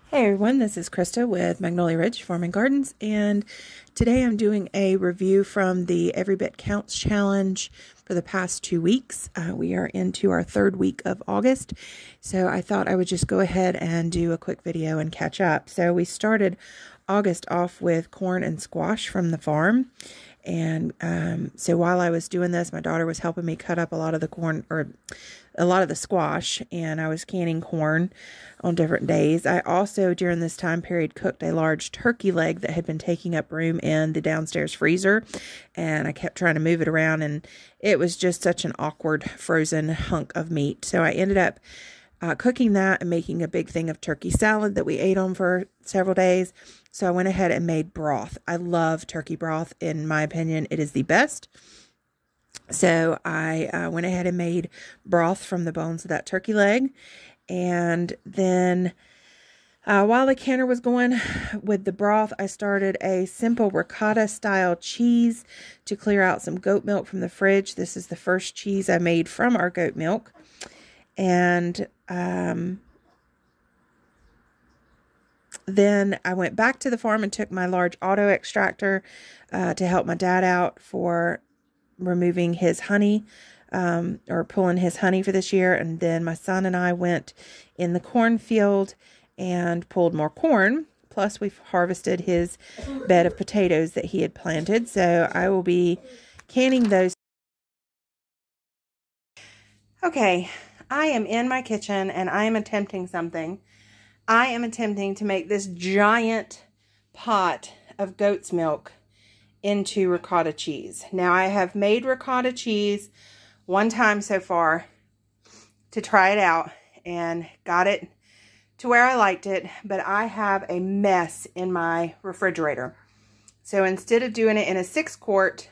Hey everyone, this is Krista with Magnolia Ridge Farm and Gardens, and today I'm doing a review from the Every Bit Counts Challenge for the past 2 weeks. We are into our third week of August, so I thought I would just go ahead and do a quick video and catch up. So we started August off with corn and squash from the farm, and so while I was doing this, my daughter was helping me cut up a lot of the corn, or a lot of the squash, and I was canning corn on different days. I also, during this time period, cooked a large turkey leg that had been taking up room in the downstairs freezer, and I kept trying to move it around, and it was just such an awkward frozen hunk of meat. So I ended up cooking that and making a big thing of turkey salad that we ate on for several days. So I went ahead and made broth. I love turkey broth. In my opinion, it is the best. So I went ahead and made broth from the bones of that turkey leg. And then while the canner was going with the broth, I started a simple ricotta style cheese to clear out some goat milk from the fridge. This is the first cheese I made from our goat milk. And then I went back to the farm and took my large auto extractor to help my dad out for removing his honey, or pulling his honey for this year. And then my son and I went in the cornfield and pulled more corn. Plus we've harvested his bed of potatoes that he had planted. So I will be canning those. Okay, I am in my kitchen and I am attempting something. I am attempting to make this giant pot of goat's milk into ricotta cheese. Now, I have made ricotta cheese one time so far to try it out and got it to where I liked it, but I have a mess in my refrigerator. So instead of doing it in a 6-quart,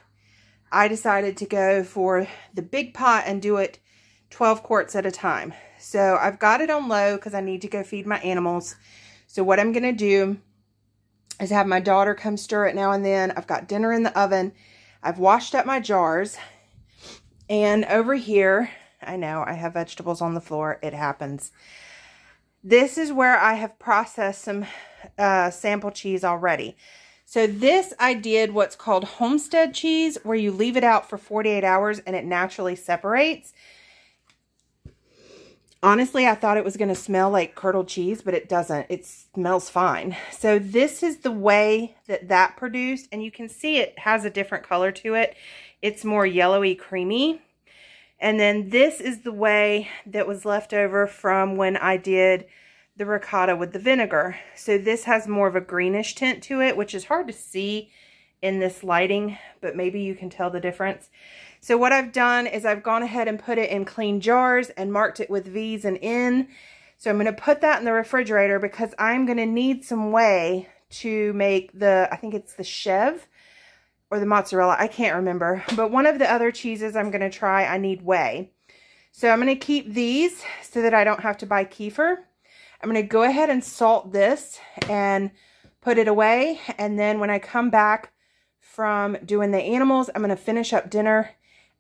I decided to go for the big pot and do it 12 quarts at a time. So I've got it on low because I need to go feed my animals. So what I'm going to do is have my daughter come stir it now and then. I've got dinner in the oven. I've washed up my jars. And over here, I know I have vegetables on the floor. It happens. This is where I have processed some sample cheese already. So this, I did what's called homestead cheese, where you leave it out for 48 hours and it naturally separates. Honestly, I thought it was going to smell like curdled cheese, but it doesn't. It smells fine. So this is the way that produced, and you can see it has a different color to it. It's more yellowy, creamy. And then this is the way that was left over from when I did the ricotta with the vinegar. So this has more of a greenish tint to it, which is hard to see in this lighting, but maybe you can tell the difference. So what I've done is I've gone ahead and put it in clean jars and marked it with V's and N. So I'm going to put that in the refrigerator because I'm going to need some whey to make the, I think it's the chev or the mozzarella. I can't remember. But one of the other cheeses I'm going to try, I need whey. So I'm going to keep these so that I don't have to buy kefir. I'm going to go ahead and salt this and put it away. And then when I come back from doing the animals, I'm going to finish up dinner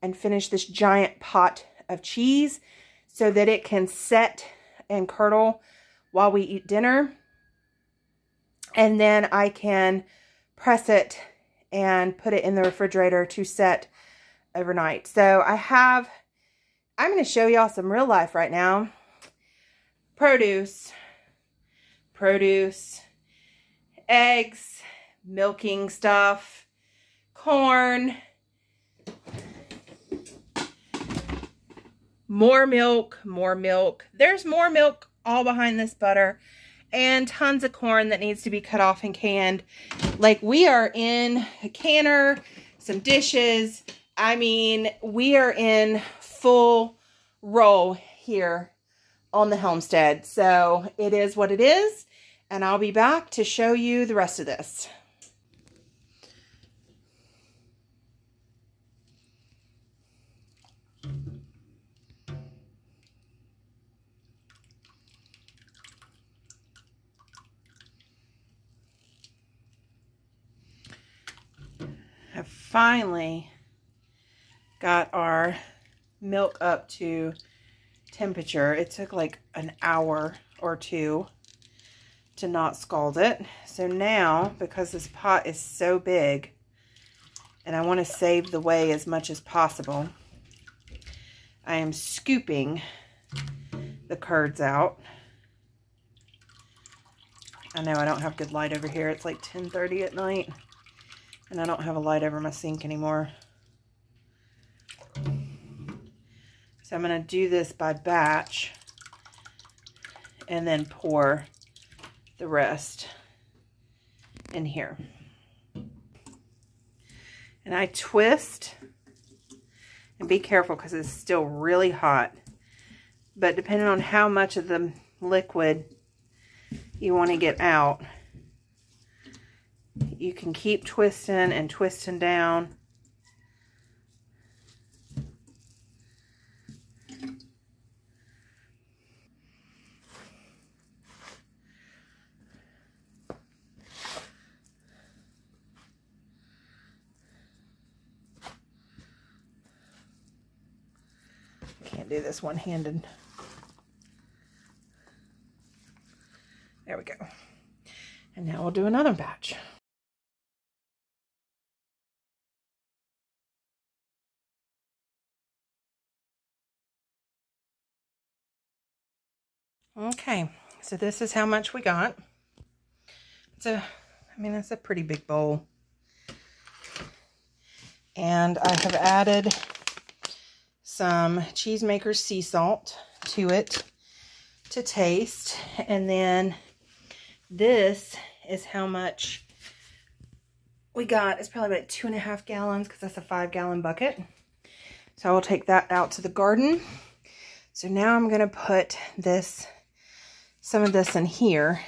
and finish this giant pot of cheese so that it can set and curdle while we eat dinner. And then I can press it and put it in the refrigerator to set overnight. So I'm going to show y'all some real life right now. Produce, eggs, milking stuff, corn, more milk. There's more milk all behind this butter, and tons of corn that needs to be cut off and canned. Like, we are in a canner, some dishes. I mean, we are in full roll here on the homestead. So it is what it is, and I'll be back to show you the rest of this. I finally got our milk up to temperature. It took like an hour or two to not scald it. So now, because this pot is so big and I want to save the whey as much as possible, I am scooping the curds out. I know I don't have good light over here. It's like 10:30 at night and I don't have a light over my sink anymore. So I'm going to do this by batch and then pour the rest in here. And I twist, and be careful because it's still really hot. But depending on how much of the liquid you want to get out, you can keep twisting and twisting down. Can't do this one-handed. There we go. And now we'll do another batch. Okay, so this is how much we got. It's it's a pretty big bowl. And I have added some Cheesemaker's sea salt to it to taste. And then this is how much we got. It's probably about 2.5 gallons because that's a 5-gallon bucket. So I will take that out to the garden. So now I'm going to put some of this in here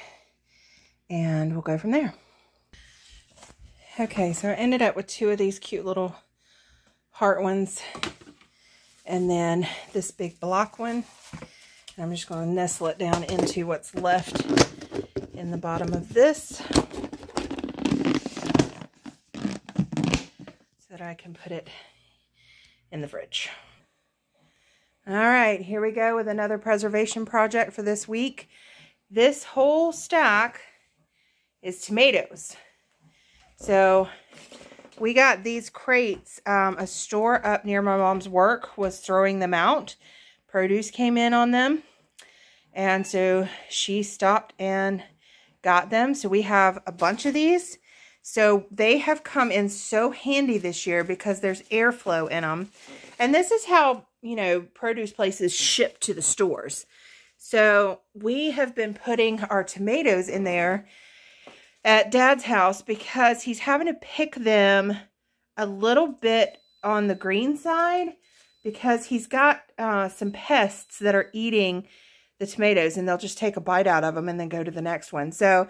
and we'll go from there. Okay, so I ended up with 2 of these cute little heart ones. And then this big block one. And I'm just going to nestle it down into what's left in the bottom of this, so that I can put it in the fridge. All right, here we go with another preservation project for this week. This whole stack is tomatoes. So we got these crates. A store up near my mom's work was throwing them out. Produce came in on them. And so she stopped and got them. So we have a bunch of these. So they have come in so handy this year because there's airflow in them. And this is how, produce places ship to the stores. So we have been putting our tomatoes in there at Dad's house because he's having to pick them a little bit on the green side because he's got some pests that are eating the tomatoes, and they'll just take a bite out of them and then go to the next one. So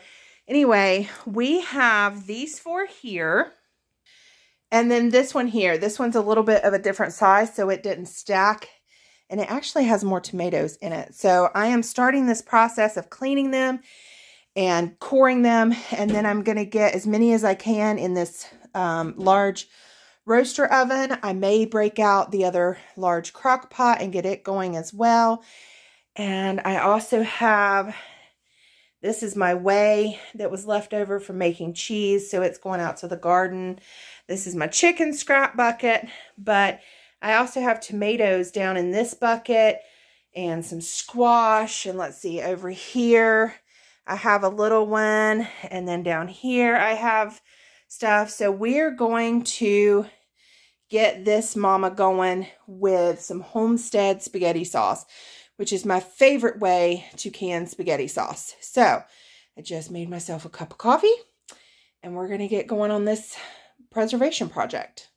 anyway, we have these 4 here, and then this one here. This one's a little bit of a different size, so it didn't stack, and it actually has more tomatoes in it. So I am starting this process of cleaning them and coring them, and then I'm going to get as many as I can in this large roaster oven. I may break out the other large crock pot and get it going as well. And I also have, this is my whey that was left over from making cheese, so it's going out to the garden. This is my chicken scrap bucket, but I also have tomatoes down in this bucket and some squash, and let's see, over here I have a little one, and then down here I have stuff. So we're going to get this mama going with some Homestead spaghetti sauce, which is my favorite way to can spaghetti sauce. So I just made myself a cup of coffee, and we're going to get going on this preservation project.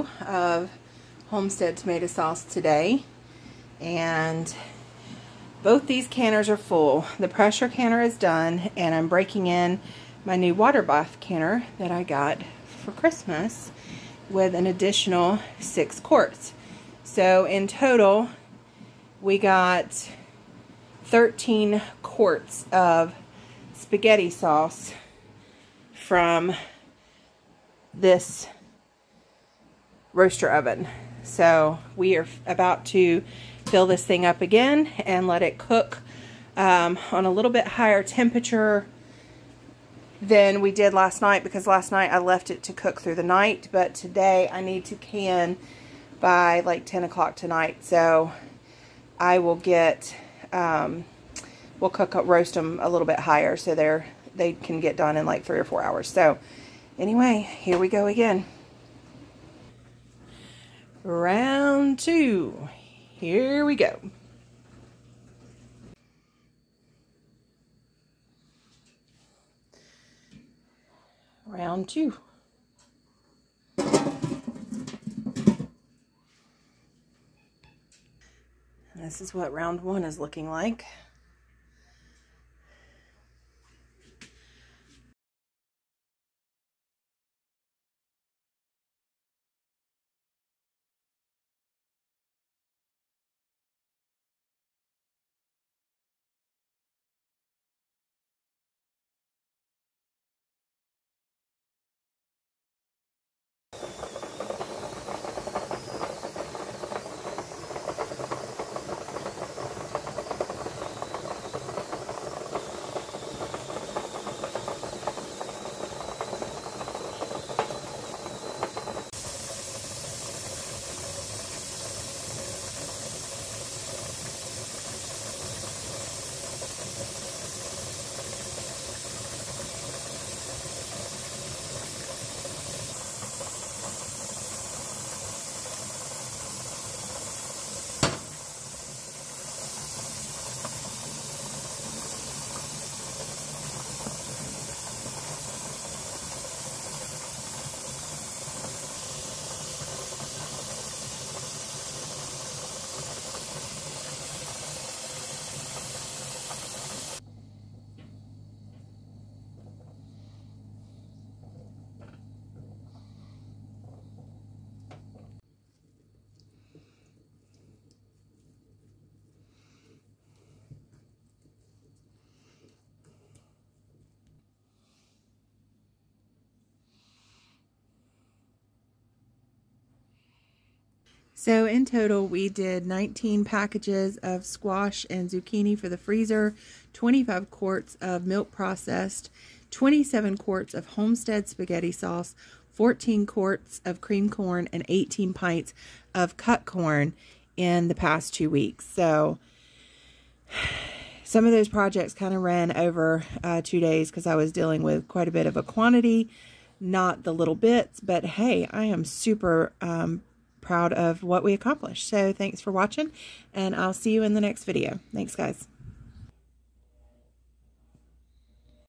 2 of Homestead tomato sauce today, and both these canners are full. The pressure canner is done, and I'm breaking in my new water bath canner that I got for Christmas with an additional 6 quarts. So in total, we got 13 quarts of spaghetti sauce from this roaster oven. So we are about to fill this thing up again and let it cook on a little bit higher temperature than we did last night, because last night I left it to cook through the night, but today I need to can by like 10 o'clock tonight. So I will get, we'll roast them a little bit higher so they can get done in like 3 or 4 hours. So anyway, here we go again. Round 2. Here we go. Round 2. This is what round 1 is looking like. So in total, we did 19 packages of squash and zucchini for the freezer, 25 quarts of milk processed, 27 quarts of Homestead spaghetti sauce, 14 quarts of cream corn, and 18 pints of cut corn in the past 2 weeks. So some of those projects kind of ran over 2 days because I was dealing with quite a bit of a quantity, not the little bits, but hey, I am super proud of what we accomplished. So thanks for watching, and I'll see you in the next video. Thanks, guys.